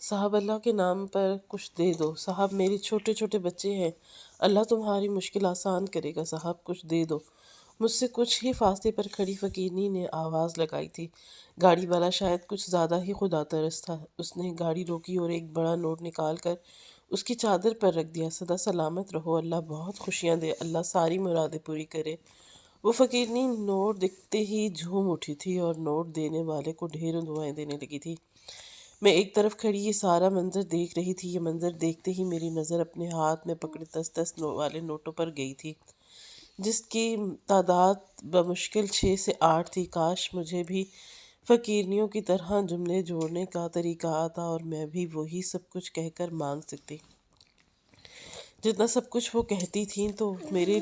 صاحب اللہ کے نام پر کچھ دے دو صاحب، میرے چھوٹے چھوٹے بچے ہیں، اللہ تمہاری مشکل آسان کرے گا صاحب، کچھ دے دو۔ مجھ سے کچھ ہی فاصلے پر کھڑی فقیرنی نے آواز لگائی تھی۔ گاڑی والا شاید کچھ زیادہ ہی خدا ترس تھا، اس نے گاڑی روکی اور ایک بڑا نوٹ نکال کر اس کی چادر پر رکھ دیا۔ سدا سلامت رہو، اللہ بہت خوشیاں دے، اللہ ساری مرادیں پوری کرے۔ وہ فقیرنی نوٹ دکھتے ہی جھوم اٹھی تھی اور نوٹ دینے والے کو ڈھیروں دعائیں دینے لگی تھی۔ میں ایک طرف کھڑی یہ سارا منظر دیکھ رہی تھی۔ یہ منظر دیکھتے ہی میری نظر اپنے ہاتھ میں پکڑے 10 والے نوٹوں پر گئی تھی، جس کی تعداد بمشکل 6 سے 8 تھی۔ کاش مجھے بھی فقیرنیوں کی طرح جملے جوڑنے کا طریقہ آتا اور میں بھی وہی سب کچھ کہہ کر مانگ سکتی جتنا سب کچھ وہ کہتی تھیں، تو میرے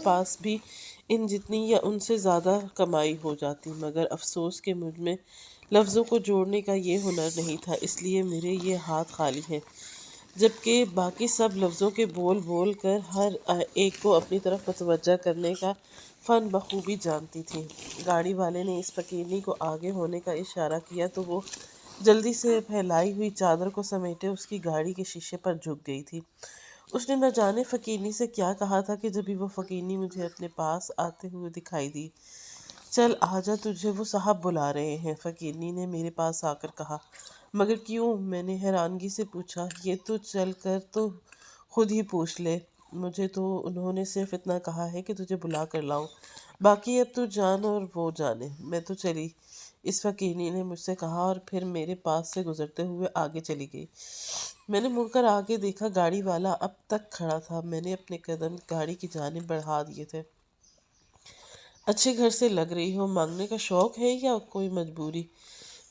پاس بھی ان جتنی یا ان سے زیادہ کمائی ہو جاتی، مگر افسوس کہ مجھ میں لفظوں کو جوڑنے کا یہ ہنر نہیں تھا، اس لیے میرے یہ ہاتھ خالی ہیں، جبکہ باقی سب لفظوں کے بول بول کر ہر ایک کو اپنی طرف متوجہ کرنے کا فن بخوبی جانتی تھیں۔ گاڑی والے نے اس فقیرنی کو آگے ہونے کا اشارہ کیا تو وہ جلدی سے پھیلائی ہوئی چادر کو سمیٹے اس کی گاڑی کے شیشے پر جھک گئی تھی۔ اس نے نہ جانے فقیرنی سے کیا کہا تھا کہ جبھی وہ فقیرنی مجھے اپنے پاس آتے ہوئے دکھائی دی۔ چل آجا، تجھے وہ صاحب بلا رہے ہیں، فقیرنی نے میرے پاس آ کر کہا۔ مگر کیوں؟ میں نے حیرانگی سے پوچھا۔ یہ تو چل کر تو خود ہی پوچھ لے، مجھے تو انہوں نے صرف اتنا کہا ہے کہ تجھے بلا کر لاؤں، باقی اب تو جان اور وہ جانے، میں تو چلی، اس فقیرنی نے مجھ سے کہا اور پھر میرے پاس سے گزرتے ہوئے آگے چلی گئی۔ میں نے مڑ کر آگے دیکھا، گاڑی والا اب تک کھڑا تھا۔ میں نے اپنے قدم گاڑی کی جانب بڑھا دیے تھے۔ اچھے گھر سے لگ رہی ہو، مانگنے کا شوق ہے یا کوئی مجبوری؟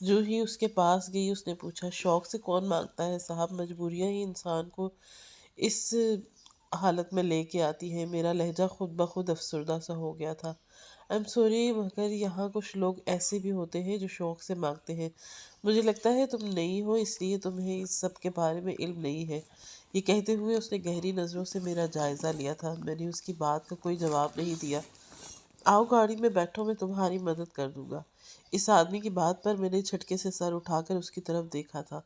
جو ہی اس کے پاس گئی اس نے پوچھا۔ شوق سے کون مانگتا ہے صاحب، مجبوریاں ہی انسان کو اس حالت میں لے کے آتی ہیں۔ میرا لہجہ خود بخود افسردہ سا ہو گیا تھا۔ ایم سوری، مگر یہاں کچھ لوگ ایسے بھی ہوتے ہیں جو شوق سے مانگتے ہیں۔ مجھے لگتا ہے تم نئی ہو، اس لیے تمہیں اس سب کے بارے میں علم نہیں ہے۔ یہ کہتے ہوئے اس نے گہری نظروں سے میرا جائزہ لیا تھا۔ میں نے اس کی بات کا کوئی جواب نہیں دیا۔ آؤ گاڑی میں بیٹھو، میں تمہاری مدد کر دوں گا۔ اس آدمی کی بات پر میں نے جھٹکے سے سر اٹھا کر اس کی طرف دیکھا تھا،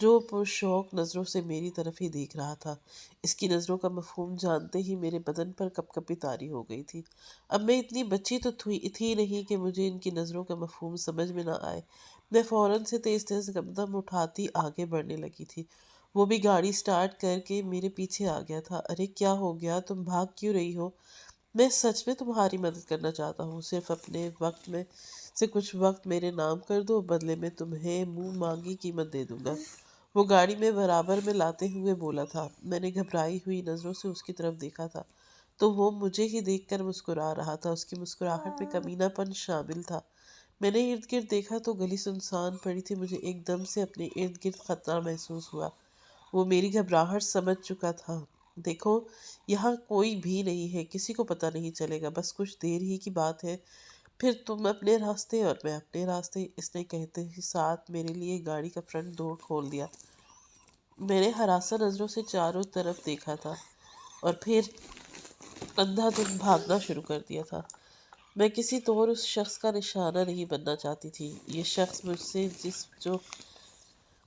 جو پرشوق نظروں سے میری طرف ہی دیکھ رہا تھا۔ اس کی نظروں کا مفہوم جانتے ہی میرے بدن پر کپ کپی طاری ہو گئی تھی۔ اب میں اتنی بچی تو تھی نہیں کہ مجھے ان کی نظروں کا مفہوم سمجھ میں نہ آئے۔ میں فوراً سے تیز تیز قدم اٹھاتی آگے بڑھنے لگی تھی۔ وہ بھی گاڑی سٹارٹ کر کے میرے پیچھے آ گیا تھا۔ ارے کیا ہو گیا، تم بھاگ کیوں رہی ہو؟ میں سچ میں تمہاری مدد کرنا چاہتا ہوں، صرف اپنے وقت میں سے کچھ وقت میرے نام کر دو، بدلے میں تمہیں منہ مانگی قیمت دے دوں گا، وہ گاڑی میں برابر میں لاتے ہوئے بولا تھا۔ میں نے گھبرائی ہوئی نظروں سے اس کی طرف دیکھا تھا تو وہ مجھے ہی دیکھ کر مسکرا رہا تھا۔ اس کی مسکراہٹ میں کمینہ پن شامل تھا۔ میں نے ارد گرد دیکھا تو گلی سنسان پڑی تھی۔ مجھے ایک دم سے اپنے ارد گرد خطرہ محسوس ہوا۔ وہ میری گھبراہٹ سمجھ چکا تھا۔ دیکھو، یہاں کوئی بھی نہیں ہے، کسی کو پتہ نہیں چلے گا، بس کچھ دیر ہی کی بات ہے، پھر تم اپنے راستے اور میں اپنے راستے، اس نے کہتے ہی ساتھ میرے لیے گاڑی کا فرنٹ ڈور کھول دیا۔ میں نے ہراساں نظروں سے چاروں طرف دیکھا تھا اور پھر اندھا دھند بھاگنا شروع کر دیا تھا۔ میں کسی طور اس شخص کا نشانہ نہیں بننا چاہتی تھی۔ یہ شخص مجھ سے جو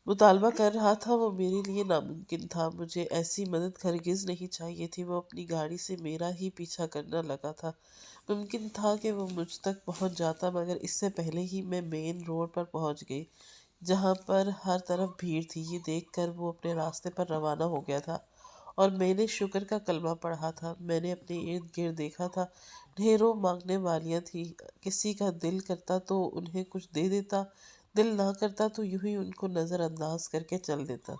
مطالبہ کر رہا تھا وہ میرے لیے ناممکن تھا۔ مجھے ایسی مدد ہرگز نہیں چاہیے تھی۔ وہ اپنی گاڑی سے میرا ہی پیچھا کرنا لگا تھا۔ ممکن تھا کہ وہ مجھ تک پہنچ جاتا، مگر اس سے پہلے ہی میں مین روڈ پر پہنچ گئی، جہاں پر ہر طرف بھیڑ تھی۔ یہ دیکھ کر وہ اپنے راستے پر روانہ ہو گیا تھا اور میں نے شکر کا کلمہ پڑھا تھا۔ میں نے اپنے ارد گرد دیکھا تھا، ڈھیروں مانگنے والیاں تھیں۔ کسی کا دل کرتا تو انہیں کچھ دے دیتا، دل نہ کرتا تو یوں ہی ان کو نظر انداز کر کے چل دیتا۔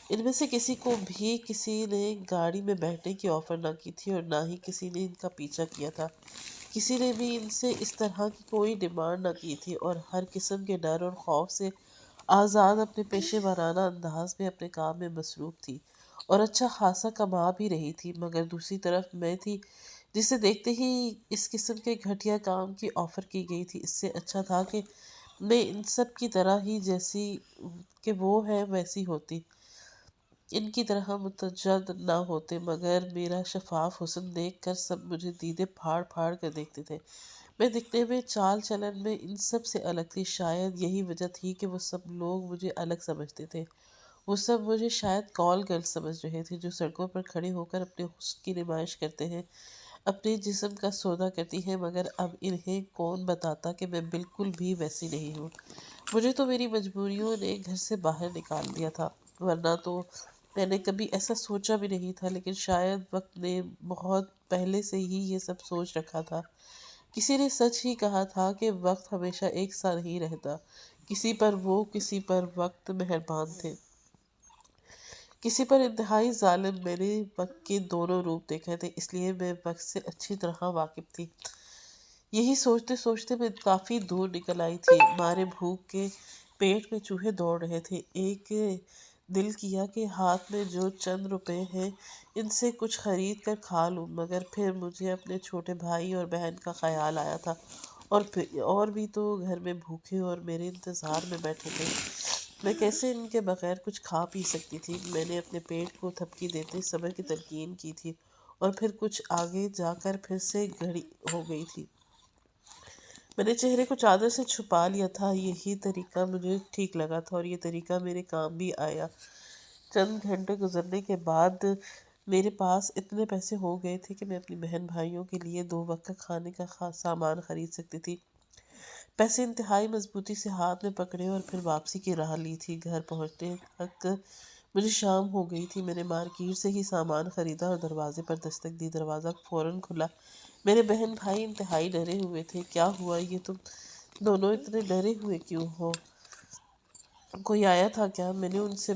ان میں سے کسی کو بھی کسی نے گاڑی میں بیٹھنے کی آفر نہ کی تھی اور نہ ہی کسی نے ان کا پیچھا کیا تھا۔ کسی نے بھی ان سے اس طرح کی کوئی ڈیمانڈ نہ کی تھی اور ہر قسم کے ڈر اور خوف سے آزاد اپنے پیشے ورانہ انداز میں اپنے کام میں مصروف تھی اور اچھا خاصا کما بھی رہی تھی۔ مگر دوسری طرف میں تھی جسے دیکھتے ہی اس قسم کے گھٹیا کام کی آفر کی گئی تھی۔ اس سے اچھا تھا کہ میں ان سب کی طرح ہی جیسی کہ وہ ہے ویسی ہوتی، ان کی طرح متجد نہ ہوتے، مگر میرا شفاف حسن دیکھ کر سب مجھے دیدے پھاڑ پھاڑ کر دیکھتے تھے۔ میں دکھنے میں، چال چلن میں ان سب سے الگ تھی۔ شاید یہی وجہ تھی کہ وہ سب لوگ مجھے الگ سمجھتے تھے۔ وہ سب مجھے شاید کال گرل سمجھ رہے تھے، جو سڑکوں پر کھڑے ہو کر اپنے حسن کی نمائش کرتے ہیں، اپنے جسم کا سودا کرتی ہیں، مگر اب انہیں کون بتاتا کہ میں بالکل بھی ویسی نہیں ہوں۔ مجھے تو میری مجبوریوں نے گھر سے باہر نکال دیا تھا، ورنہ تو میں نے کبھی ایسا سوچا بھی نہیں تھا، لیکن شاید وقت نے بہت پہلے سے ہی یہ سب سوچ رکھا تھا۔ کسی نے سچ ہی کہا تھا کہ وقت ہمیشہ ایک سا نہیں رہتا، کسی پر وہ، کسی پر وقت مہربان تھے، کسی پر انتہائی ظالم۔ میں نے وقت کے دونوں روپ دیکھے تھے، اس لیے میں وقت سے اچھی طرح واقف تھی۔ یہی سوچتے سوچتے میں کافی دور نکل آئی تھی۔ مارے بھوک کے پیٹ میں چوہے دوڑ رہے تھے۔ ایک دل کیا کہ ہاتھ میں جو چند روپے ہیں ان سے کچھ خرید کر کھا لوں، مگر پھر مجھے اپنے چھوٹے بھائی اور بہن کا خیال آیا تھا، اور بھی تو گھر میں بھوکے اور میرے انتظار میں بیٹھے تھے۔ میں کیسے ان کے بغیر کچھ کھا پی سکتی تھی؟ میں نے اپنے پیٹ کو تھپکی دیتے صبر کی تلقین کی تھی، اور پھر کچھ آگے جا کر پھر سے گھڑی ہو گئی تھی۔ میں نے چہرے کو چادر سے چھپا لیا تھا۔ یہی طریقہ مجھے ٹھیک لگا تھا، اور یہ طریقہ میرے کام بھی آیا۔ چند گھنٹے گزرنے کے بعد میرے پاس اتنے پیسے ہو گئے تھے کہ میں اپنی بہن بھائیوں کے لیے 2 وقت کا کھانے کا سامان خرید سکتی تھی۔ پیسے انتہائی مضبوطی سے ہاتھ میں پکڑے اور پھر واپسی کی راہ لی تھی۔ گھر پہنچنے تک مجھے شام ہو گئی تھی۔ میں نے مارکیٹ سے ہی سامان خریدا اور دروازے پر دستک دی۔ دروازہ فوراً کھلا۔ میرے بہن بھائی انتہائی ڈرے ہوئے تھے۔ کیا ہوا؟ یہ تم دونوں اتنے ڈرے ہوئے کیوں ہو؟ کوئی آیا تھا کیا؟ میں نے ان سے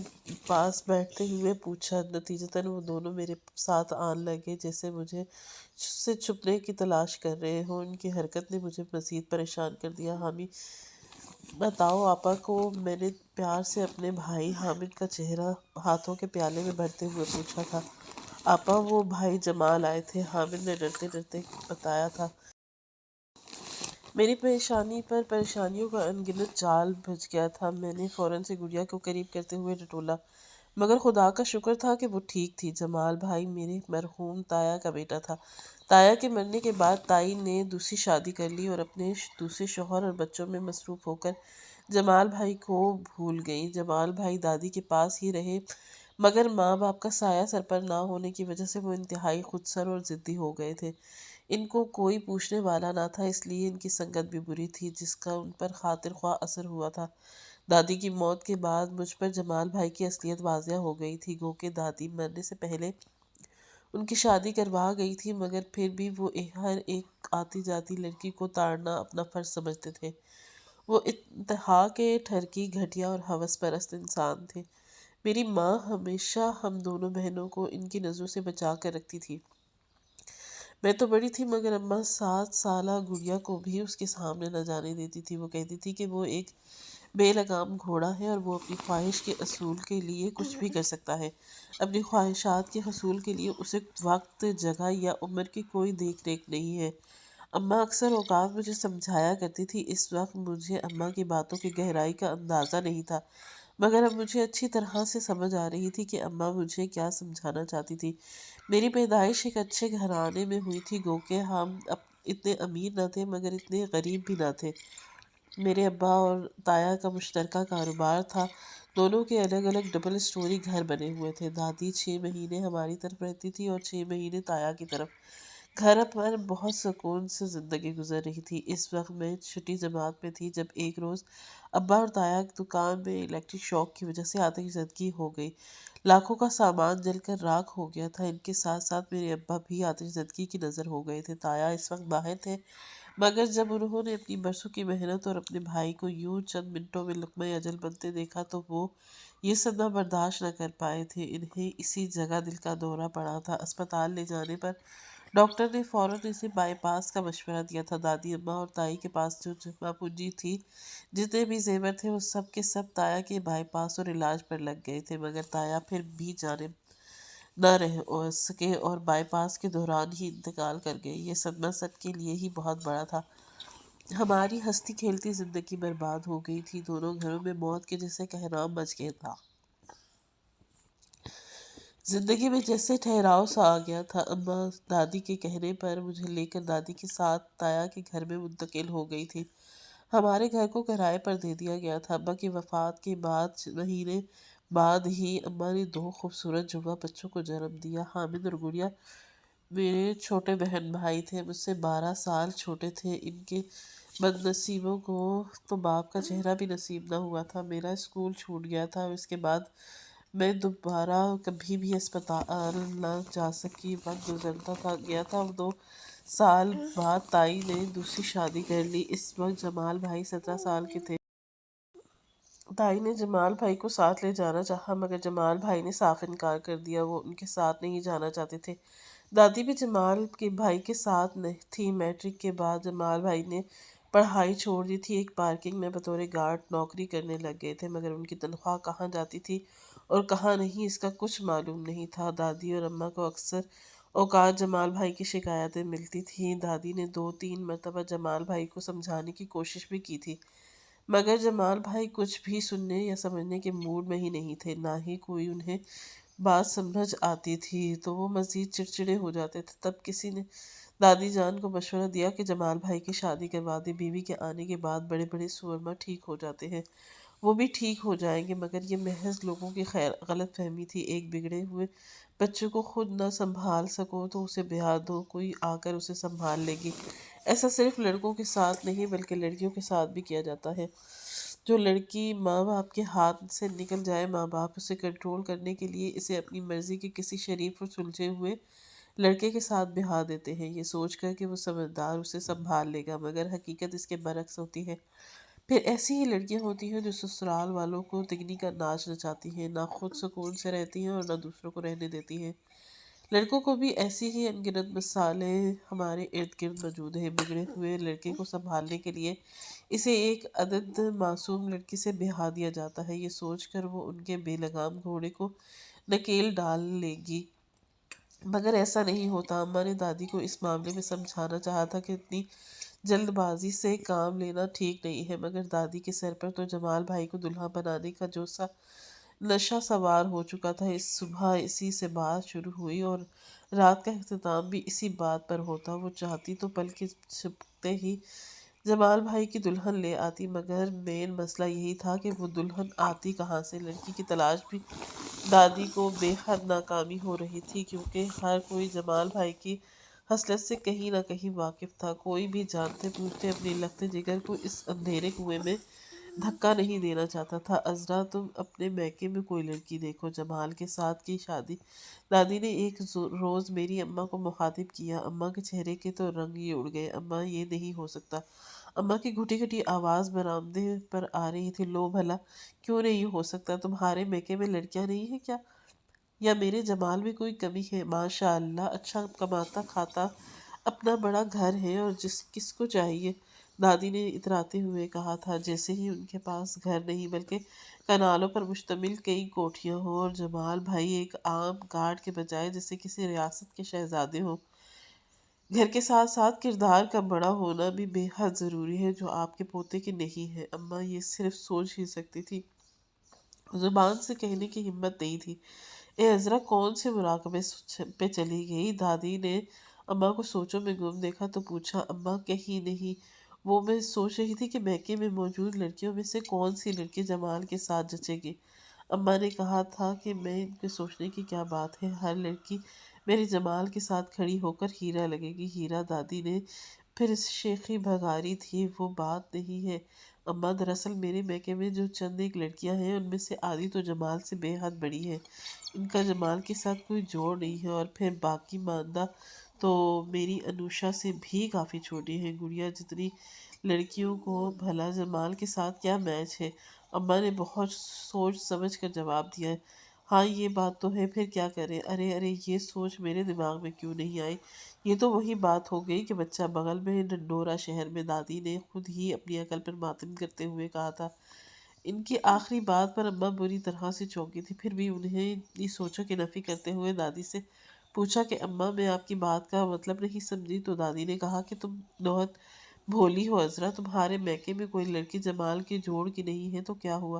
پاس بیٹھتے ہوئے پوچھا۔ نتیجتاً وہ دونوں میرے ساتھ آن لگے، جیسے مجھے سے چھپنے کی تلاش کر رہے ہوں۔ ان کی حرکت نے مجھے مزید پریشان کر دیا۔ حامی بتاؤ آپا کو، میں نے پیار سے اپنے بھائی حامد کا چہرہ ہاتھوں کے پیالے میں بھرتے ہوئے پوچھا تھا۔ آپا، وہ بھائی جمال آئے تھے، حامد نے ڈرتے ڈرتے بتایا تھا۔ میری پریشانی پر پریشانیوں کا ان گنت جال بچ گیا تھا۔ میں نے فوراً سے گڑیا کو قریب کرتے ہوئے ٹٹولا، مگر خدا کا شکر تھا کہ وہ ٹھیک تھی۔ جمال بھائی میری مرحوم تایا کا بیٹا تھا۔ تایا کے مرنے کے بعد تائی نے دوسری شادی کر لی اور اپنے دوسرے شوہر اور بچوں میں مصروف ہو کر جمال بھائی کو بھول گئی۔ جمال بھائی دادی کے پاس ہی رہے، مگر ماں باپ کا سایہ سر پر نہ ہونے کی وجہ سے وہ انتہائی خودسر اور ضدی ہو گئے تھے۔ ان کو کوئی پوچھنے والا نہ تھا، اس لیے ان کی سنگت بھی بری تھی، جس کا ان پر خاطر خواہ اثر ہوا تھا۔ دادی کی موت کے بعد مجھ پر جمال بھائی کی اصلیت واضح ہو گئی تھی۔ گو کہ دادی مرنے سے پہلے ان کی شادی کروا گئی تھی، مگر پھر بھی وہ ہر ایک آتی جاتی لڑکی کو تاڑنا اپنا فرض سمجھتے تھے۔ وہ انتہا کے ٹھرکی، گھٹیا اور ہوس پرست انسان تھے۔ میری ماں ہمیشہ ہم دونوں بہنوں کو ان کی نظروں سے بچا کر رکھتی تھی۔ میں تو بڑی تھی، مگر اماں 7 سالہ گڑیا کو بھی اس کے سامنے نہ جانے دیتی تھی۔ وہ کہتی تھی کہ وہ ایک بے لگام گھوڑا ہے اور وہ اپنی خواہش کے اصول کے لیے کچھ بھی کر سکتا ہے۔ اپنی خواہشات کے حصول کے لیے اسے وقت، جگہ یا عمر کی کوئی دیکھ ریکھ نہیں ہے۔ اماں اکثر اوقات مجھے سمجھایا کرتی تھی۔ اس وقت مجھے اماں کی باتوں کی گہرائی کا اندازہ نہیں تھا، مگر اب مجھے اچھی طرح سے سمجھ آ رہی تھی کہ اماں مجھے کیا سمجھانا چاہتی تھی۔ میری پیدائش ایک اچھے گھرانے میں ہوئی تھی، گو کہ ہم اتنے امیر نہ تھے مگر اتنے غریب بھی نہ تھے۔ میرے ابا اور تایا کا مشترکہ کاروبار تھا۔ دونوں کے الگ الگ ڈبل سٹوری گھر بنے ہوئے تھے۔ دادی 6 مہینے ہماری طرف رہتی تھی اور 6 مہینے تایا کی طرف۔ گھر پر بہت سکون سے زندگی گزر رہی تھی۔ اس وقت میں چھٹی جماعت میں تھی جب ایک روز ابا اور تایا کی دکان میں الیکٹرک شاک کی وجہ سے آتش زدگی ہو گئی۔ لاکھوں کا سامان جل کر راکھ ہو گیا تھا۔ ان کے ساتھ ساتھ میرے ابا بھی آتش زدگی کی نظر ہو گئے تھے۔ تایا اس وقت باہر تھے، مگر جب انہوں نے اپنی برسوں کی محنت اور اپنے بھائی کو یوں چند منٹوں میں لقمہ اجل بنتے دیکھا تو وہ یہ صدمہ برداشت نہ کر پائے تھے۔ انہیں اسی جگہ دل کا دورہ پڑا تھا۔ اسپتال لے جانے پر ڈاکٹر نے فوراً اسے بائی پاس کا مشورہ دیا تھا۔ دادی اماں اور تائی کے پاس جو جمع پونجی تھی، جتنے بھی زیور تھے، وہ سب کے سب تایا کے بائی پاس اور علاج پر لگ گئے تھے، مگر تایا پھر بھی جانے نہ رہ سکے اور بائی پاس کے دوران ہی انتقال کر گئے۔ یہ صدمہ سب کے لیے ہی بہت بڑا تھا۔ ہماری ہنستی کھیلتی زندگی برباد ہو گئی تھی۔ دونوں گھروں میں موت کے جیسے کہرام مچ گیا تھا۔ زندگی میں جیسے ٹھہراؤ سا آ گیا تھا۔ اماں دادی کے کہنے پر مجھے لے کر دادی کے ساتھ تایا کے گھر میں منتقل ہو گئی تھی۔ ہمارے گھر کو کرائے پر دے دیا گیا تھا۔ ابا کی وفات کے مہینے بعد ہی اماں نے 2 خوبصورت جڑواں بچوں کو جنم دیا۔ حامد اور گڑیا میرے چھوٹے بہن بھائی تھے، مجھ سے 12 سال چھوٹے تھے۔ ان کے بد نصیبوں کو تو باپ کا چہرہ بھی نصیب نہ ہوا تھا۔ میرا اسکول چھوٹ گیا تھا اور اس کے بعد میں دوبارہ کبھی بھی اسپتال نہ جا سکی۔ وقت گزرتا گیا تھا اور 2 سال بعد تائی نے دوسری شادی کر لی۔ اس وقت جمال بھائی 17 سال کے تھے۔ تائی نے جمال بھائی کو ساتھ لے جانا چاہا مگر جمال بھائی نے صاف انکار کر دیا، وہ ان کے ساتھ نہیں جانا چاہتے تھے۔ دادی بھی جمال کے بھائی کے ساتھ تھی۔ میٹرک کے بعد جمال بھائی نے پڑھائی چھوڑ دی تھی، ایک پارکنگ میں بطور گارڈ نوکری کرنے لگ گئے تھے، مگر ان کی تنخواہ کہاں جاتی تھی اور کہاں نہیں اس کا کچھ معلوم نہیں تھا۔ دادی اور اماں کو اکثر اوقات جمال بھائی کی شکایتیں ملتی تھیں۔ دادی نے 2-3 مرتبہ جمال بھائی کو سمجھانے کی کوشش بھی کی تھی، مگر جمال بھائی کچھ بھی سننے یا سمجھنے کے موڈ میں ہی نہیں تھے، نہ ہی کوئی انہیں بات سمجھ آتی تھی تو وہ مزید چڑچڑے ہو جاتے تھے۔ تب کسی نے دادی جان کو مشورہ دیا کہ جمال بھائی کی شادی کروا دیں، بیوی کے آنے کے بعد بڑے بڑے سورما ٹھیک ہو جاتے ہیں، وہ بھی ٹھیک ہو جائیں گے۔ مگر یہ محض لوگوں کی غلط فہمی تھی۔ ایک بگڑے ہوئے بچے کو خود نہ سنبھال سکو تو اسے بیاہ دو، کوئی آ کر اسے سنبھال لے گی۔ ایسا صرف لڑکوں کے ساتھ نہیں بلکہ لڑکیوں کے ساتھ بھی کیا جاتا ہے۔ جو لڑکی ماں باپ کے ہاتھ سے نکل جائے، ماں باپ اسے کنٹرول کرنے کے لیے اسے اپنی مرضی کے کسی شریف اور سلجھے ہوئے لڑکے کے ساتھ بہا دیتے ہیں، یہ سوچ کر کہ وہ سمجھدار اسے سنبھال لے گا، مگر حقیقت اس کے برعکس ہوتی ہے۔ پھر ایسی ہی لڑکیاں ہوتی ہیں جو سسرال والوں کو تگنی کا ناچ نچاتی ہیں، نہ خود سکون سے رہتی ہیں اور نہ دوسروں کو رہنے دیتی ہیں۔ لڑکوں کو بھی ایسی ہی ان گنت مثالیں ہمارے ارد گرد موجود ہیں۔ بگڑے ہوئے لڑکے کو سنبھالنے کے لیے اسے ایک عدد معصوم لڑکی سے بہا دیا جاتا ہے، یہ سوچ کر وہ ان کے بے لگام گھوڑے کو نکیل ڈال لے گی، مگر ایسا نہیں ہوتا۔ اماں نے دادی کو اس معاملے میں سمجھانا چاہا تھا کہ اتنی جلد بازی سے کام لینا ٹھیک نہیں ہے، مگر دادی کے سر پر تو جمال بھائی کو دلہا بنانے کا جو سا نشہ سوار ہو چکا تھا۔ اس صبح اسی سے بات شروع ہوئی اور رات کا اختتام بھی اسی بات پر ہوتا۔ وہ چاہتی تو پل کے چھپتے ہی جمال بھائی کی دلہن لے آتی، مگر مین مسئلہ یہی تھا کہ وہ دلہن آتی کہاں سے۔ لڑکی کی تلاش بھی دادی کو بے حد ناکامی ہو رہی تھی، کیونکہ ہر کوئی جمال بھائی کی خصلت سے کہیں نہ کہیں واقف تھا۔ کوئی بھی جانتے بوجھتے اپنی لخت جگر کو اس اندھیرے کنویں میں دھکا نہیں دینا چاہتا تھا۔ عذرا تم اپنے میکے میں کوئی لڑکی دیکھو، جمال کے ساتھ کی شادی۔ دادی نے ایک روز میری اماں کو مخاطب کیا۔ اماں کے چہرے کے تو رنگ ہی اڑ گئے۔ اماں یہ نہیں ہو سکتا۔ اماں کی گھٹی گھٹی آواز برآمدے پر آ رہی تھی، لو بھلا کیوں نہیں ہو سکتا؟ تمہارے میکے میں لڑکیاں نہیں ہیں کیا؟ یا میرے جمال میں کوئی کمی ہے؟ ماشاء اللہ اچھا کماتا کھاتا اپنا بڑا گھر ہے، اور کس کو چاہیے؟ دادی نے اتراتے ہوئے کہا تھا، جیسے ہی ان کے پاس گھر نہیں بلکہ کنالوں پر مشتمل کئی کوٹھیاں ہوں، اور جمال بھائی ایک عام گارڈ کے بجائے جیسے کسی ریاست کے شہزادے ہوں۔ گھر کے ساتھ ساتھ کردار کا بڑا ہونا بھی بے حد ضروری ہے، جو آپ کے پوتے کی نہیں ہے۔ اماں یہ صرف سوچ ہی سکتی تھی، زبان سے کہنے کی ہمت نہیں تھی۔ اے عذرا کون سے مراقبے پہ چلی گئی؟ دادی نے اماں کو سوچوں میں گم دیکھا تو پوچھا۔ اماں کہیں نہیں، وہ میں سوچ رہی تھی کہ میکے میں موجود لڑکیوں میں سے کون سی لڑکی جمال کے ساتھ جچے گی۔ اماں نے کہا تھا کہ میں ان کے سوچنے کی کیا بات ہے، ہر لڑکی میرے جمال کے ساتھ کھڑی ہو کر ہیرا لگے گی۔ ہیرا؟ دادی نے پھر شیخی بھگاری تھی، وہ بات نہیں ہے اماں، دراصل میرے میکے میں جو چند ایک لڑکیاں ہیں ان میں سے آدھی تو جمال سے بے حد بڑی ہیں، ان کا جمال کے ساتھ کوئی جوڑ نہیں ہے، اور پھر باقی ماندہ تو میری انوشا سے بھی کافی چھوٹی ہیں۔ گڑیا جتنی لڑکیوں کو بھلا جمال کے ساتھ کیا میچ ہے؟ اماں نے بہت سوچ سمجھ کر جواب دیا، ہاں یہ بات تو ہے، پھر کیا کریں؟ ارے ارے یہ سوچ میرے دماغ میں کیوں نہیں آئی؟ یہ تو وہی بات ہو گئی کہ بچہ بغل میں ڈنڈورا شہر میں۔ دادی نے خود ہی اپنی عقل پر ماتم کرتے ہوئے کہا تھا۔ ان کی آخری بات پر اماں بری طرح سے چونکی تھی، پھر بھی انہیں اپنی سوچوں کی نفی کرتے ہوئے دادی سے پوچھا کہ اماں میں آپ کی بات کا مطلب نہیں سمجھی۔ تو دادی نے کہا کہ تم نوحت بھولی ہو عذرا، تمہارے میکے میں کوئی لڑکی جمال کے جوڑ کی نہیں ہے تو کیا ہوا؟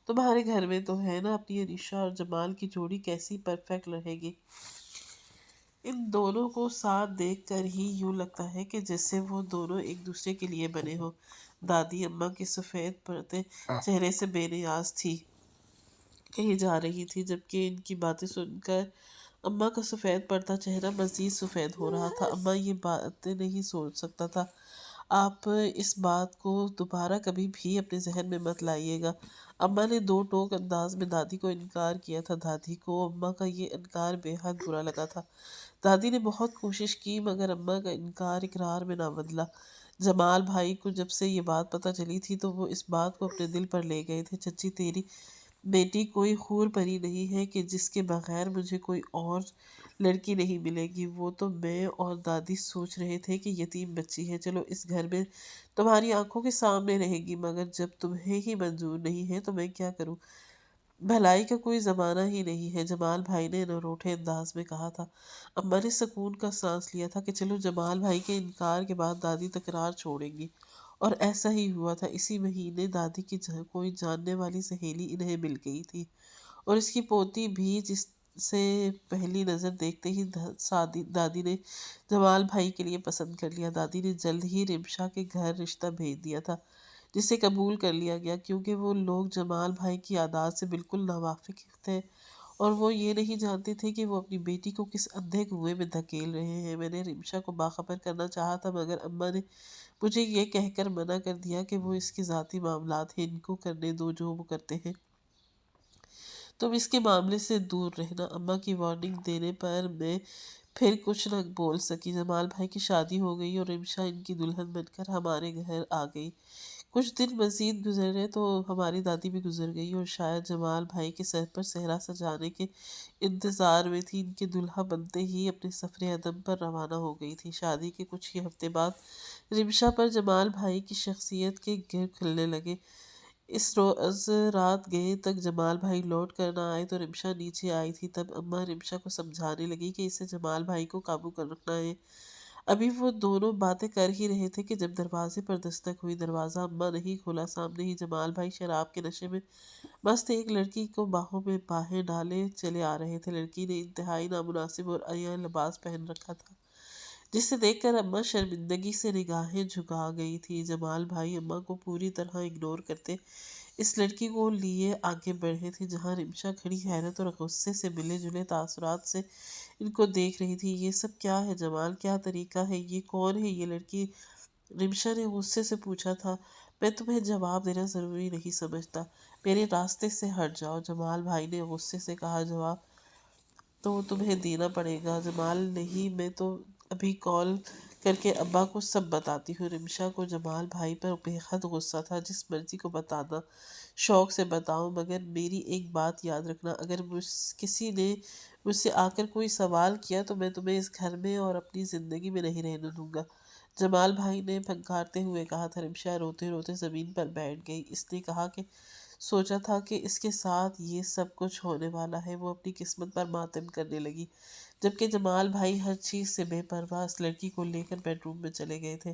تمہارے گھر میں تو ہے نا اپنی انیشا، اور جمال کی جوڑی کیسی پرفیکٹ رہے گی؟ ان دونوں کو ساتھ دیکھ کر ہی یوں لگتا ہے کہ جیسے وہ دونوں ایک دوسرے کے لیے بنے ہو۔ دادی اماں کی سفید پرتیں چہرے سے بے نیاز تھی، کہیں جا رہی تھی، جبکہ ان کی باتیں سن کر اماں کا سفید پڑتا چہرہ مزید سفید ہو رہا تھا۔ اماں یہ باتیں نہیں سوچ سکتا تھا۔ آپ اس بات کو دوبارہ کبھی بھی اپنے ذہن میں مت لائیے گا۔ اماں نے دو ٹوک انداز میں دادی کو انکار کیا تھا۔ دادی کو اماں کا یہ انکار بے حد برا لگا تھا۔ دادی نے بہت کوشش کی مگر اماں کا انکار اقرار میں نہ بدلا۔ جمال بھائی کو جب سے یہ بات پتہ چلی تھی تو وہ اس بات کو اپنے دل پر لے گئے تھے۔ چچی، تیری بیٹی کوئی حور پری نہیں ہے کہ جس کے بغیر مجھے کوئی اور لڑکی نہیں ملے گی۔ وہ تو میں اور دادی سوچ رہے تھے کہ یتیم بچی ہے، چلو اس گھر میں تمہاری آنکھوں کے سامنے رہے گی، مگر جب تمہیں ہی منظور نہیں ہے تو میں کیا کروں؟ بھلائی کا کوئی زمانہ ہی نہیں ہے، جمال بھائی نے روٹھے انداز میں کہا تھا۔ اماں نے سکون کا سانس لیا تھا کہ چلو جمال بھائی کے انکار کے بعد دادی تکرار چھوڑیں گی، اور ایسا ہی ہوا تھا۔ اسی مہینے دادی کی کوئی جاننے والی سہیلی انہیں مل گئی تھی، اور اس کی پوتی بھی، جس سے پہلی نظر دیکھتے ہی دادی نے جمال بھائی کے لیے پسند کر لیا۔ دادی نے جلد ہی رمشا کے گھر رشتہ بھیج دیا تھا، جسے قبول کر لیا گیا، کیونکہ وہ لوگ جمال بھائی کی عادات سے بالکل ناواقف تھے، اور وہ یہ نہیں جانتے تھے کہ وہ اپنی بیٹی کو کس اندھے کنویں میں دھکیل رہے ہیں۔ میں نے رمشا کو باخبر کرنا چاہا تھا، مگر اماں نے مجھے یہ کہہ کر منع کر دیا کہ وہ اس کے ذاتی معاملات ہیں، ان کو کرنے دو جو وہ کرتے ہیں، تم اس کے معاملے سے دور رہنا۔ اماں کی وارننگ دینے پر میں پھر کچھ نہ بول سکی۔ جمال بھائی کی شادی ہو گئی اور رمشا ان کی دلہن بن کر ہمارے گھر آ گئی۔ کچھ دن مزید گزرے تو ہماری دادی بھی گزر گئی، اور شاید جمال بھائی کے سر پر صحرا سجانے کے انتظار میں تھی، ان کے دلہا بنتے ہی اپنے سفر عدم پر روانہ ہو گئی تھی۔ شادی کے کچھ ہی ہفتے بعد رمشا پر جمال بھائی کی شخصیت کے گر کھلنے لگے۔ اس روز رات گئے تک جمال بھائی لوٹ کر نہ آئے تو رمشا نیچے آئی تھی۔ تب اماں رمشا کو سمجھانے لگی کہ اسے جمال بھائی کو قابو کر رکھنا ہے۔ ابھی وہ دونوں باتیں کر ہی رہے تھے کہ جب دروازے پر دستک ہوئی۔ دروازہ اماں نہیں کھولا، سامنے ہی جمال بھائی شراب کے نشے میں مست ایک لڑکی کو باہوں میں باہیں ڈالے چلے آ رہے تھے۔ لڑکی نے انتہائی نامناسب اور عریاں لباس پہن رکھا تھا، جسے دیکھ کر اماں شرمندگی سے نگاہیں جھکا گئی تھی۔ جمال بھائی اماں کو پوری طرح اگنور کرتے اس لڑکی کو لیے آگے بڑھے تھے، جہاں رمشا کھڑی حیرت اور غصے سے ملے جلے تاثرات سے ان کو دیکھ رہی تھی۔ یہ سب کیا ہے جمال؟ کیا طریقہ ہے؟ یہ کون ہے یہ لڑکی؟ رمشا نے غصے سے پوچھا تھا۔ میں تمہیں جواب دینا ضروری نہیں سمجھتا، میرے راستے سے ہٹ جاؤ۔ جمال بھائی نے غصے سے کہا۔ جواب تو تمہیں دینا پڑے گا۔ جمال نہیں، میں تو ابھی کال کر کے ابا کو سب بتاتی ہوں۔ رمشا کو جمال بھائی پر بے حد غصہ تھا۔ جس مرضی کو بتانا، شوق سے بتاؤ، مگر میری ایک بات یاد رکھنا، اگر کسی نے مجھ سے آ کر کوئی سوال کیا تو میں تمہیں اس گھر میں اور اپنی زندگی میں نہیں رہنے دوں گا، جمال بھائی نے پھنکارتے ہوئے کہا تھا۔ رمشا روتے روتے زمین پر بیٹھ گئی۔ اس نے کہا کہ سوچا تھا کہ اس کے ساتھ یہ سب کچھ ہونے والا ہے۔ وہ اپنی قسمت پر ماتم کرنے لگی، جبکہ جمال بھائی ہر چیز سے بے پرواہ اس لڑکی کو لے کر بیڈ روم میں چلے گئے تھے۔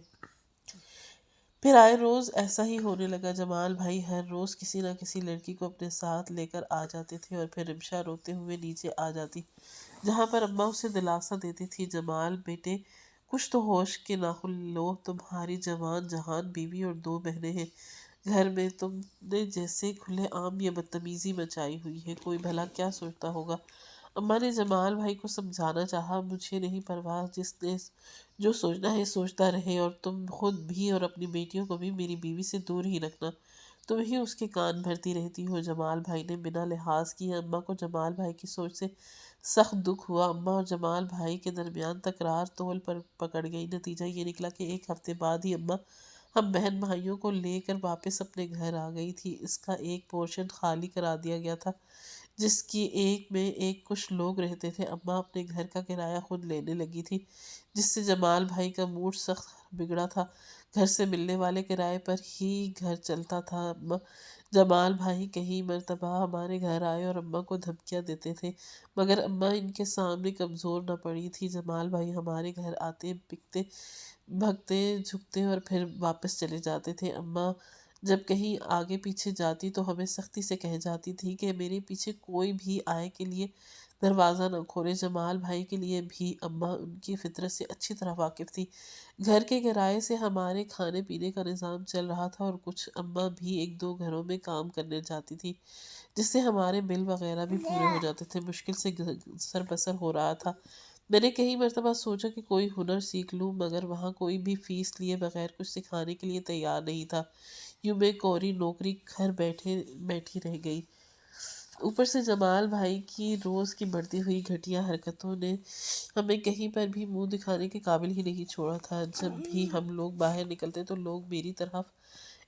پھر آئے روز ایسا ہی ہونے لگا۔ جمال بھائی ہر روز کسی نہ کسی لڑکی کو اپنے ساتھ لے کر آ جاتے تھے، اور پھر رمشا روتے ہوئے نیچے آ جاتی، جہاں پر اماں اسے دلاسا دیتی تھی۔ جمال بیٹے، کچھ تو ہوش کے ناخن لو، تمہاری جوان جہان بیوی اور دو بہنیں ہیں گھر میں، تم نے جیسے کھلے عام یہ بدتمیزی مچائی ہوئی ہے، کوئی بھلا کیا سوچتا ہوگا؟ اماں نے جمال بھائی کو سمجھانا چاہا۔ مجھے نہیں پرواہ، جس نے جو سوچنا ہے سوچتا رہے، اور تم خود بھی اور اپنی بیٹیوں کو بھی میری بیوی سے دور ہی رکھنا، تم ہی اس کے کان بھرتی رہتی ہو۔ جمال بھائی نے بنا لحاظ کیے اماں کو جمال بھائی کی سوچ سے سخت دکھ ہوا۔ اماں اور جمال بھائی کے درمیان تکرار تول پر پکڑ گئی۔ نتیجہ یہ نکلا کہ ایک ہفتے بعد ہی اماں ہم بہن بھائیوں کو لے کر واپس اپنے گھر آ گئی تھی۔ اس کا ایک پورشن خالی کرا دیا گیا تھا، جس کی ایک میں ایک کچھ لوگ رہتے تھے۔ اماں اپنے گھر کا کرایہ خود لینے لگی تھی، جس سے جمال بھائی کا موڈ سخت بگڑا تھا۔ گھر سے ملنے والے کرائے پر ہی گھر چلتا تھا۔ جمال بھائی کئی مرتبہ ہمارے گھر آئے اور اماں کو دھمکیاں دیتے تھے، مگر اماں ان کے سامنے کمزور نہ پڑی تھی۔ جمال بھائی ہمارے گھر آتے، بکتے بھگتے جھکتے اور پھر واپس چلے جاتے تھے۔ اماں جب کہیں آگے پیچھے جاتی تو ہمیں سختی سے کہہ جاتی تھی کہ میرے پیچھے کوئی بھی آئے کے لیے دروازہ نہ کھولے۔ جمال بھائی کے لیے بھی اماں ان کی فطرت سے اچھی طرح واقف تھی۔ گھر کے کرائے سے ہمارے کھانے پینے کا نظام چل رہا تھا اور کچھ اماں بھی ایک دو گھروں میں کام کرنے جاتی تھی، جس سے ہمارے بل وغیرہ بھی پورے ہو جاتے تھے۔ مشکل سے سر بسر ہو رہا تھا۔ میں نے کئی مرتبہ سوچا کہ کوئی ہنر سیکھ لوں، مگر وہاں کوئی بھی فیس لیے بغیر کچھ سکھانے کے لیے تیار نہیں تھا۔ یوں میں کوری نوکری گھر بیٹھی رہ گئی۔ اوپر سے جمال بھائی کی روز کی بڑھتی ہوئی گھٹیا حرکتوں نے ہمیں کہیں پر بھی منہ دکھانے کے قابل ہی نہیں چھوڑا تھا۔ جب بھی ہم لوگ باہر نکلتے تو لوگ میری طرف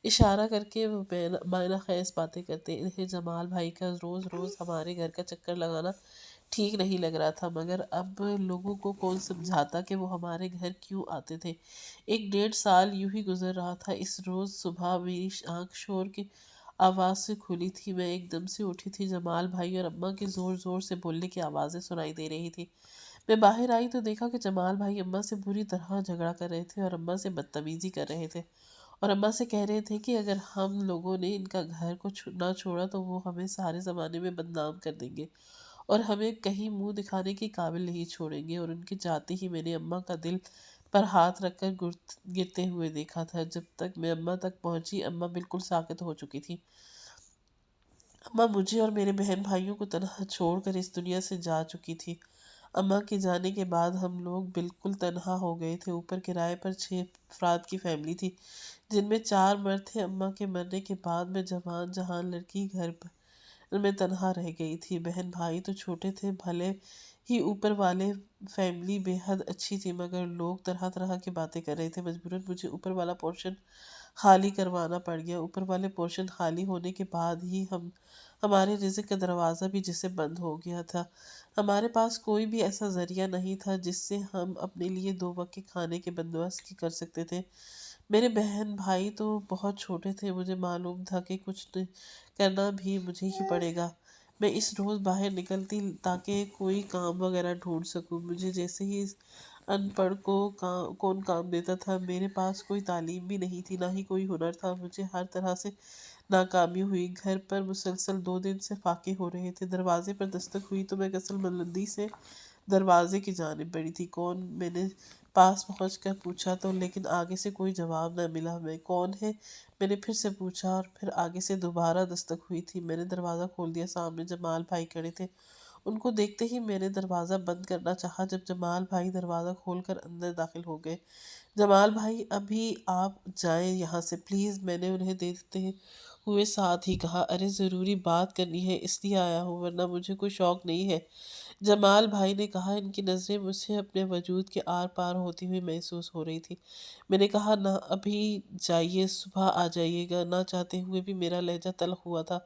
اشارہ کر کے معنی خیز باتیں کرتے۔ انہیں جمال بھائی کا روز روز ہمارے گھر کا چکر لگانا ٹھیک نہیں لگ رہا تھا، مگر اب لوگوں کو کون سمجھاتا کہ وہ ہمارے گھر کیوں آتے تھے۔ 1.5 سال یوں ہی گزر رہا تھا۔ اس روز صبح میری آنکھ شور کی آواز سے کھلی تھی۔ میں ایک دم سے اٹھی تھی۔ جمال بھائی اور اماں کی زور زور سے بولنے کی آوازیں سنائی دے رہی تھی۔ میں باہر آئی تو دیکھا کہ جمال بھائی اماں سے بری طرح جھگڑا کر رہے تھے اور اماں سے بدتمیزی کر رہے تھے، اور اماں سے کہہ رہے تھے کہ اگر ہم لوگوں نے ان کا گھر کو نہ چھوڑا تو وہ ہمیں سارے زمانے میں بدنام کر دیں گے اور ہمیں کہیں منہ دکھانے کے قابل نہیں چھوڑیں گے۔ اور ان کے جاتے ہی میں نے اماں کا دل پر ہاتھ رکھ کر گرتے ہوئے دیکھا تھا۔ جب تک میں اماں تک پہنچی اماں بالکل ساکت ہو چکی تھی۔ اماں مجھے اور میرے بہن بھائیوں کو تنہا چھوڑ کر اس دنیا سے جا چکی تھی۔ اماں کے جانے کے بعد ہم لوگ بالکل تنہا ہو گئے تھے۔ اوپر کرائے پر 6 افراد کی فیملی تھی، جن میں 4 مرد تھے۔ اماں کے مرنے کے بعد میں جوان جہان لڑکی گھر پر میں تنہا رہ گئی تھی۔ بہن بھائی تو چھوٹے تھے، بھلے ہی اوپر والے فیملی بے حد اچھی تھی، مگر لوگ طرح طرح کی باتیں کر رہے تھے۔ مجبوراً مجھے اوپر والا پورشن خالی کروانا پڑ گیا۔ اوپر والے پورشن خالی ہونے کے بعد ہی ہمارے رزق کا دروازہ بھی جسے بند ہو گیا تھا۔ ہمارے پاس کوئی بھی ایسا ذریعہ نہیں تھا جس سے ہم اپنے لیے 2 وقت کے کھانے کے بندوبست کر سکتے تھے۔ میرے بہن بھائی تو بہت چھوٹے تھے، مجھے معلوم تھا کہ کچھ کرنا بھی مجھے ہی پڑے گا۔ میں اس روز باہر نکلتی تاکہ کوئی کام وغیرہ ڈھونڈ سکوں۔ مجھے جیسے ہی ان پڑھ کو کون کام دیتا تھا۔ میرے پاس کوئی تعلیم بھی نہیں تھی، نہ ہی کوئی ہنر تھا۔ مجھے ہر طرح سے ناکامی ہوئی۔ گھر پر مسلسل 2 دن سے فاقے ہو رہے تھے۔ دروازے پر دستک ہوئی تو میں کسل بلندی سے دروازے کی جانب بڑھی تھی۔ کون؟ میں نے پاس پہنچ کر پوچھا تو لیکن آگے سے کوئی جواب نہ ملا۔ میں کون ہے؟ میں نے پھر سے پوچھا اور پھر آگے سے دوبارہ دستک ہوئی تھی۔ میں نے دروازہ کھول دیا۔ سامنے جمال بھائی کھڑے تھے۔ ان کو دیکھتے ہی میں نے دروازہ بند کرنا چاہا، جب جمال بھائی دروازہ کھول کر اندر داخل ہو گئے۔ جمال بھائی ابھی آپ جائیں یہاں سے پلیز، میں نے انہیں دیتے ہوئے ساتھ ہی کہا۔ ارے ضروری بات کرنی ہے اس لیے آیا ہوں، ورنہ مجھے کوئی شوق نہیں ہے، جمال بھائی نے کہا۔ ان کی نظریں مجھ سے اپنے وجود کے آر پار ہوتی ہوئی محسوس ہو رہی تھی۔ میں نے کہا نہ ابھی جائیے، صبح آ جائیے گا۔ نہ چاہتے ہوئے بھی میرا لہجہ تلخ ہوا تھا۔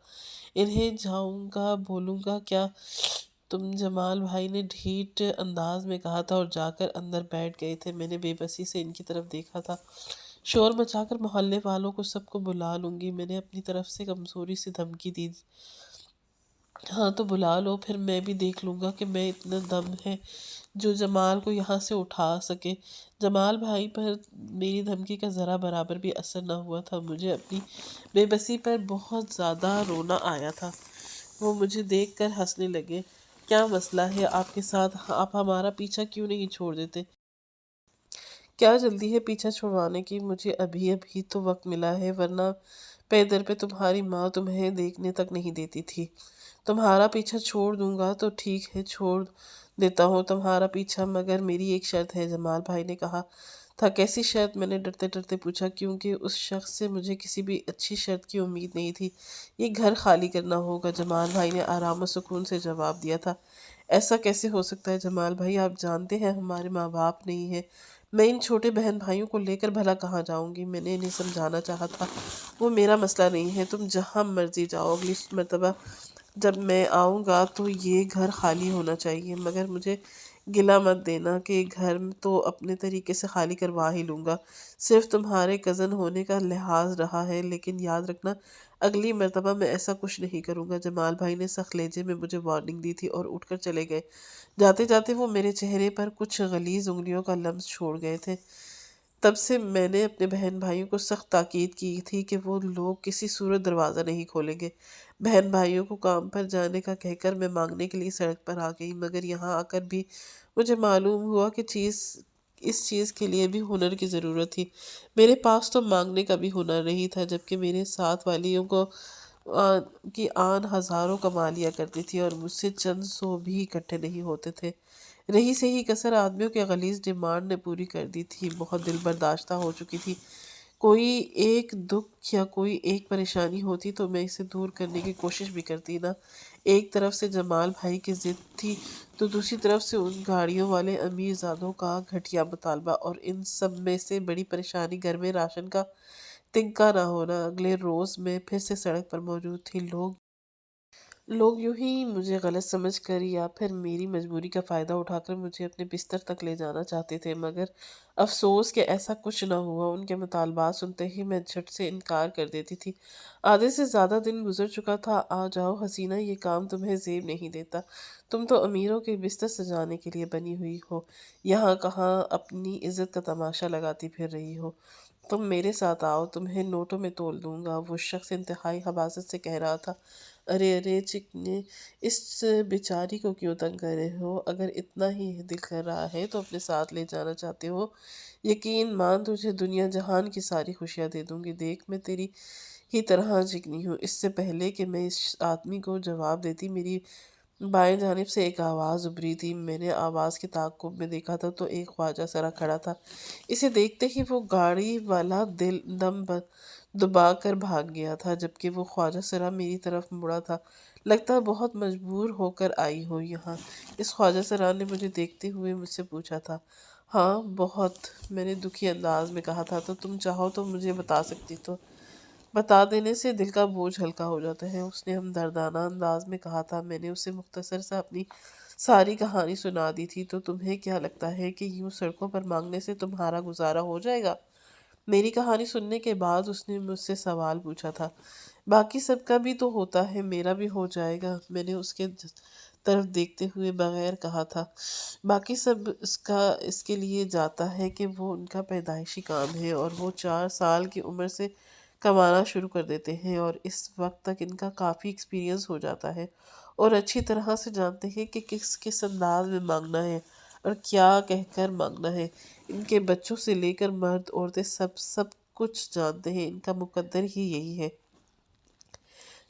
انہیں جاؤں گا بولوں گا کیا تم؟ جمال بھائی نے ڈھیٹ انداز میں کہا تھا اور جا کر اندر بیٹھ گئے تھے۔ میں نے بے بسی سے ان کی طرف دیکھا تھا۔ شور مچا کر محلے والوں کو سب کو بلا لوں گی، میں نے اپنی طرف سے کمزوری سے دھمکی دی۔ ہاں تو بلا لو، پھر میں بھی دیکھ لوں گا کہ میں اتنا دم ہے جو جمال کو یہاں سے اٹھا سکے۔ جمال بھائی پر میری دھمکی کا ذرا برابر بھی اثر نہ ہوا تھا۔ مجھے اپنی بے بسی پر بہت زیادہ رونا آیا تھا۔ وہ مجھے دیکھ کر ہنسنے لگے۔ کیا مسئلہ ہے آپ کے ساتھ؟ آپ ہمارا پیچھا کیوں نہیں چھوڑ دیتے؟ کیا جلدی ہے پیچھا چھڑوانے کی؟ مجھے ابھی تو وقت ملا ہے، ورنہ پے در پہ تمہاری ماں تمہیں دیکھنے تک نہیں دیتی تھی۔ تمہارا پیچھا چھوڑ دوں گا تو ٹھیک ہے، چھوڑ دیتا ہوں تمہارا پیچھا، مگر میری ایک شرط ہے، جمال بھائی نے کہا تھا۔ کیسی شرط؟ میں نے ڈرتے ڈرتے پوچھا، کیونکہ اس شخص سے مجھے کسی بھی اچھی شرط کی امید نہیں تھی۔ یہ گھر خالی کرنا ہوگا، جمال بھائی نے آرام و سکون سے جواب دیا تھا۔ ایسا کیسے ہو سکتا ہے جمال بھائی؟ آپ جانتے ہیں ہمارے ماں باپ نہیں ہیں، میں ان چھوٹے بہن بھائیوں کو لے کر بھلا کہاں جاؤں گی؟ میں نے انہیں سمجھانا چاہا تھا، وہ میرا مسئلہ نہیں ہے، تم جہاں مرضی جاؤ، اگلی مرتبہ جب میں آؤں گا تو یہ گھر خالی ہونا چاہیے، مگر مجھے گلہ مت دینا کہ گھر تو اپنے طریقے سے خالی کروا ہی لوں گا، صرف تمہارے کزن ہونے کا لحاظ رہا ہے، لیکن یاد رکھنا اگلی مرتبہ میں ایسا کچھ نہیں کروں گا۔ جمال بھائی نے سخت لہجے میں مجھے وارننگ دی تھی اور اٹھ کر چلے گئے۔ جاتے جاتے وہ میرے چہرے پر کچھ غلیظ انگلیوں کا لمس چھوڑ گئے تھے۔ تب سے میں نے اپنے بہن بھائیوں کو سخت تاکید کی تھی کہ وہ لوگ کسی صورت دروازہ نہیں کھولیں گے۔ بہن بھائیوں کو کام پر جانے کا کہہ کر میں مانگنے کے لیے سڑک پر آ گئی، مگر یہاں آ کر بھی مجھے معلوم ہوا کہ اس چیز کے لیے بھی ہنر کی ضرورت تھی۔ میرے پاس تو مانگنے کا بھی ہنر نہیں تھا، جبکہ میرے ساتھ والیوں کو کی آن ہزاروں کما لیا کرتی تھی اور مجھ سے چند سو بھی اکٹھے نہیں ہوتے تھے۔ رہی سہی کسر آدمیوں کے غلیظ ڈیمانڈ نے پوری کر دی تھی۔ بہت دل برداشتہ ہو چکی تھی۔ کوئی ایک دکھ یا کوئی ایک پریشانی ہوتی تو میں اسے دور کرنے کی کوشش بھی کرتی نا۔ ایک طرف سے جمال بھائی کی ضد تھی تو دوسری طرف سے ان گاڑیوں والے امیر زادوں کا گھٹیا مطالبہ، اور ان سب میں سے بڑی پریشانی گھر میں راشن کا تنکا نہ ہونا۔ اگلے روز میں پھر سے سڑک پر موجود تھی۔ لوگ یوں ہی مجھے غلط سمجھ کر یا پھر میری مجبوری کا فائدہ اٹھا کر مجھے اپنے بستر تک لے جانا چاہتے تھے، مگر افسوس کہ ایسا کچھ نہ ہوا۔ ان کے مطالبات سنتے ہی میں جھٹ سے انکار کر دیتی تھی۔ آدھے سے زیادہ دن گزر چکا تھا۔ آ جاؤ حسینہ، یہ کام تمہیں زیب نہیں دیتا، تم تو امیروں کے بستر سجانے کے لیے بنی ہوئی ہو، یہاں کہاں اپنی عزت کا تماشا لگاتی پھر رہی ہو۔ تم میرے ساتھ آؤ، تمہیں نوٹوں میں تول دوں گا۔ وہ شخص انتہائی حماست سے کہہ رہا تھا۔ ارے ارے چکنے، اس بیچاری کو کیوں تنگ کر رہے ہو؟ اگر اتنا ہی دل کر رہا ہے تو اپنے ساتھ لے جانا چاہتے ہو، یقین مان تجھے دنیا جہان کی ساری خوشیاں دے دوں گی۔ دیکھ میں تیری ہی طرح چکنی ہوں۔ اس سے پہلے کہ میں اس آدمی کو جواب دیتی، میری بائیں جانب سے ایک آواز ابھری تھی۔ میں نے آواز کے تعاقب میں دیکھا تھا تو ایک خواجہ سرا کھڑا تھا۔ اسے دیکھتے ہی وہ گاڑی والا دم دبا کر بھاگ گیا تھا، جبکہ وہ خواجہ سرا میری طرف مڑا تھا۔ لگتا بہت مجبور ہو کر آئی ہو یہاں، اس خواجہ سرا نے مجھے دیکھتے ہوئے مجھ سے پوچھا تھا۔ ہاں بہت، میں نے دکھی انداز میں کہا تھا۔ تو تم چاہو تو مجھے بتا سکتی، تو بتا دینے سے دل کا بوجھ ہلکا ہو جاتا ہے، اس نے ہمدردانہ انداز میں کہا تھا۔ میں نے اسے مختصر سا اپنی ساری کہانی سنا دی تھی۔ تو تمہیں کیا لگتا ہے کہ یوں سڑکوں پر مانگنے سے تمہارا گزارا ہو جائے گا؟ میری کہانی سننے کے بعد اس نے مجھ سے سوال پوچھا تھا۔ باقی سب کا بھی تو ہوتا ہے، میرا بھی ہو جائے گا، میں نے اس کے طرف دیکھتے ہوئے بغیر کہا تھا۔ باقی سب اس کے لیے جاتا ہے کہ وہ ان کا پیدائشی کام ہے، اور وہ 4 سال کی عمر سے کمانا شروع کر دیتے ہیں، اور اس وقت تک ان کا کافی ایکسپیرئنس ہو جاتا ہے، اور اچھی طرح سے جانتے ہیں کہ کس انداز میں مانگنا ہے اور کیا کہہ کر مانگنا ہے۔ ان کے بچوں سے لے کر مرد عورتیں سب کچھ جانتے ہیں۔ ان کا مقدر ہی یہی ہے۔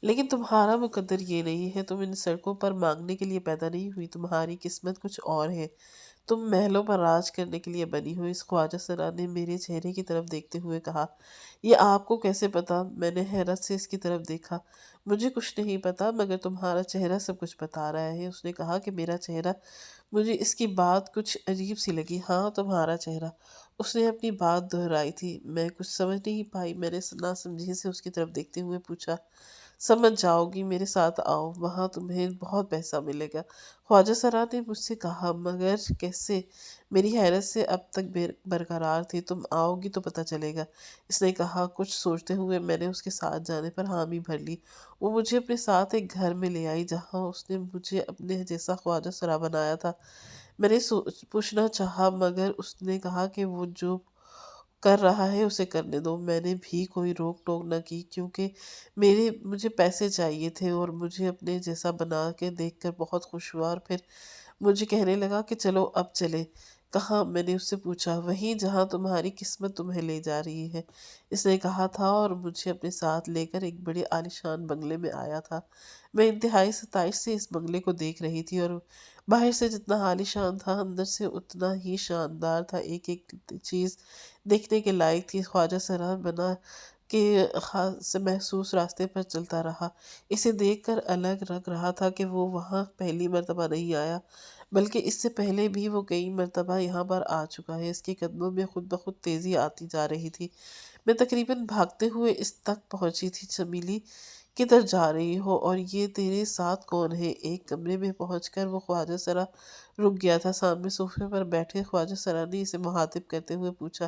لیکن تمہارا مقدر یہ نہیں ہے۔ تم ان سڑکوں پر مانگنے کے لیے پیدا نہیں ہوئی، تمہاری قسمت کچھ اور ہے۔ تم محلوں پر راج کرنے کے لیے بنی ہو۔ اس خواجہ سرا نے میرے چہرے کی طرف دیکھتے ہوئے کہا۔ یہ آپ کو کیسے پتا؟ میں نے حیرت سے اس کی طرف دیکھا۔ مجھے کچھ نہیں پتا، مگر تمہارا چہرہ سب کچھ بتا رہا ہے۔ اس نے کہا کہ میرا چہرہ؟ مجھے اس کی بات کچھ عجیب سی لگی۔ ہاں تمہارا چہرہ۔ اس نے اپنی بات دہرائی تھی۔ میں کچھ سمجھ نہیں پائی۔ میں نے ناسمجھی سے اس کی طرف دیکھتے ہوئے پوچھا۔ سمجھ جاؤ گی، میرے ساتھ آؤ، وہاں تمہیں بہت پیسہ ملے گا، خواجہ سرا نے مجھ سے کہا۔ مگر کیسے؟ میری حیرت سے اب تک برقرار تھی۔ تم آؤ گی تو پتہ چلے گا، اس نے کہا۔ کچھ سوچتے ہوئے میں نے اس کے ساتھ جانے پر حامی بھر لی۔ وہ مجھے اپنے ساتھ ایک گھر میں لے آئی جہاں اس نے مجھے اپنے جیسا خواجہ سرا بنایا تھا۔ میں نے پوچھنا چاہا، مگر اس نے کہا کہ وہ جو کر رہا ہے اسے کرنے دو۔ میں نے بھی کوئی روک ٹوک نہ کی، کیونکہ مجھے پیسے چاہیے تھے، اور مجھے اپنے جیسا بنا کے دیکھ کر بہت خوش ہوا، اور پھر مجھے کہنے لگا کہ چلو اب چلیں۔ کہاں؟ میں نے اس سے پوچھا۔ وہیں جہاں تمہاری قسمت تمہیں لے جا رہی ہے، اس نے کہا تھا، اور مجھے اپنے ساتھ لے کر ایک بڑے عالیشان بنگلے میں آیا تھا۔ میں انتہائی ستائش سے اس بنگلے کو دیکھ رہی تھی، اور باہر سے جتنا عالیشان تھا اندر سے اتنا ہی شاندار تھا۔ ایک ایک چیز دیکھنے کے لائق تھی۔ خواجہ سرا بنا کے خاص محسوس راستے پر چلتا رہا۔ اسے دیکھ کر الگ لگ رہا تھا کہ وہ وہاں پہلی مرتبہ نہیں آیا، بلکہ اس سے پہلے بھی وہ کئی مرتبہ یہاں پر آ چکا ہے۔ اس کے قدموں میں خود بخود تیزی آتی جا رہی تھی۔ میں تقریباً بھاگتے ہوئے اس تک پہنچی تھی۔ چمیلی، کدھر جا رہی ہو؟ اور یہ تیرے ساتھ کون ہے؟ ایک کمرے میں پہنچ کر وہ خواجہ سرا رک گیا تھا۔ سامنے صوفے پر بیٹھے خواجہ سرا نے اسے مخاطب کرتے ہوئے پوچھا۔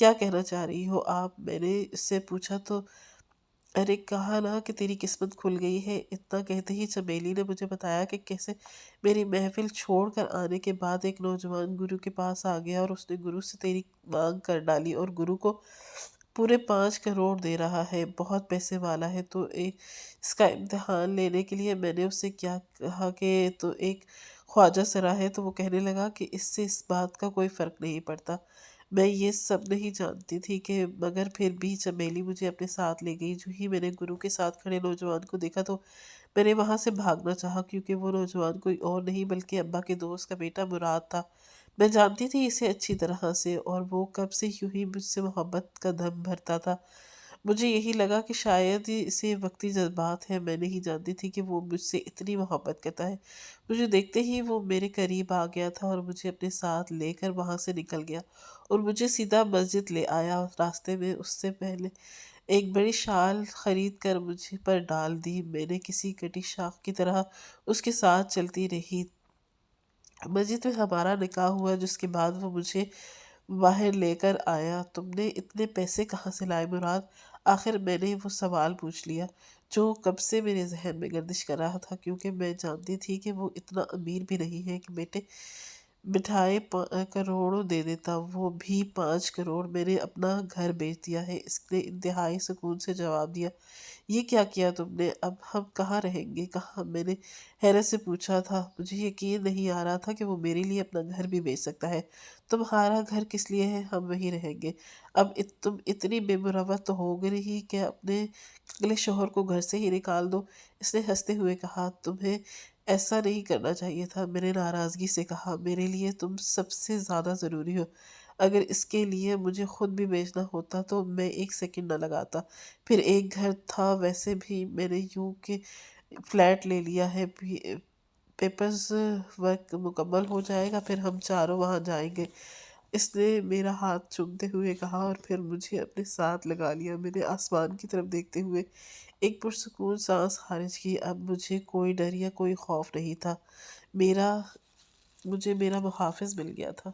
کیا کہنا چاہ رہی ہو آپ؟ میں نے اس سے پوچھا تو ارے کہا نا کہ تیری قسمت کھل گئی ہے۔ اتنا کہتے ہی چمیلی نے مجھے بتایا کہ کیسے میری محفل چھوڑ کر آنے کے بعد ایک نوجوان گرو کے پاس آ گیا اور اس نے گرو سے تیری مانگ کر ڈالی، اور گرو کو پورے 5 کروڑ دے رہا ہے، بہت پیسے والا ہے۔ تو اس کا امتحان لینے کے لیے میں نے اسے کیا کہا کہ تو ایک خواجہ سرا ہے، تو وہ کہنے لگا کہ اس سے اس بات کا کوئی فرق نہیں پڑتا۔ میں یہ سب نہیں جانتی تھی کہ مگر پھر بھی چمیلی مجھے اپنے ساتھ لے گئی۔ جو ہی میں نے گرو کے ساتھ کھڑے نوجوان کو دیکھا تو میں نے وہاں سے بھاگنا چاہا، کیونکہ وہ نوجوان کوئی اور نہیں بلکہ ابا کے دوست کا بیٹا مراد تھا۔ میں جانتی تھی اسے اچھی طرح سے، اور وہ کب سے یوں ہی مجھ سے محبت کا دم بھرتا تھا۔ مجھے یہی لگا کہ شاید اسے وقتی جذبات ہیں، میں نہیں جانتی تھی کہ وہ مجھ سے اتنی محبت کرتا ہے۔ مجھے دیکھتے ہی وہ میرے قریب آ گیا تھا اور مجھے اپنے ساتھ لے کر وہاں سے نکل گیا اور مجھے سیدھا مسجد لے آیا۔ راستے میں اس سے پہلے ایک بڑی شال خرید کر مجھے پر ڈال دی۔ میں نے کسی کٹی شاخ کی طرح اس کے ساتھ چلتی رہی۔ مسجد میں ہمارا نکاح ہوا، جس کے بعد وہ مجھے باہر لے کر آیا۔ تم نے اتنے پیسے کہاں سے لائے مراد؟ آخر میں نے وہ سوال پوچھ لیا جو کب سے میرے ذہن میں گردش کر رہا تھا، کیونکہ میں جانتی تھی کہ وہ اتنا امیر بھی نہیں ہے کہ بیٹے مٹھائے کروڑوں دے دیتا، وہ بھی 5 کروڑ۔ میں نے اپنا گھر بیچ دیا ہے، اس نے انتہائی سکون سے جواب دیا۔ یہ کیا کیا تم نے؟ اب ہم کہاں رہیں گے؟ کہاں؟ میں نے حیرت سے پوچھا تھا۔ مجھے یقین نہیں آ رہا تھا کہ وہ میرے لیے اپنا گھر بھی بیچ سکتا ہے۔ تمہارا گھر کس لیے ہے؟ ہم وہیں رہیں گے۔ اب تم اتنی بے مروت تو ہو گئی رہی کہ اپنے اگلے شوہر کو گھر سے ہی نکال دو، اس نے ہنستے ہوئے کہا۔ تمہیں ایسا نہیں کرنا چاہیے تھا، میں نے ناراضگی سے کہا۔ میرے لیے تم سب سے زیادہ ضروری ہو، اگر اس کے لیے مجھے خود بھی بیچنا ہوتا تو میں ایک سیکنڈ نہ لگاتا۔ پھر ایک گھر تھا، ویسے بھی میں نے یوں کہ فلیٹ لے لیا ہے، پیپرز ورک مکمل ہو جائے گا، پھر ہم چاروں وہاں جائیں گے، اس نے میرا ہاتھ چومتے ہوئے کہا، اور پھر مجھے اپنے ساتھ لگا لیا۔ میں نے آسمان کی طرف دیکھتے ہوئے ایک پرسکون سانس خارج کی۔ اب مجھے کوئی ڈر یا کوئی خوف نہیں تھا، مجھے میرا محافظ مل گیا تھا۔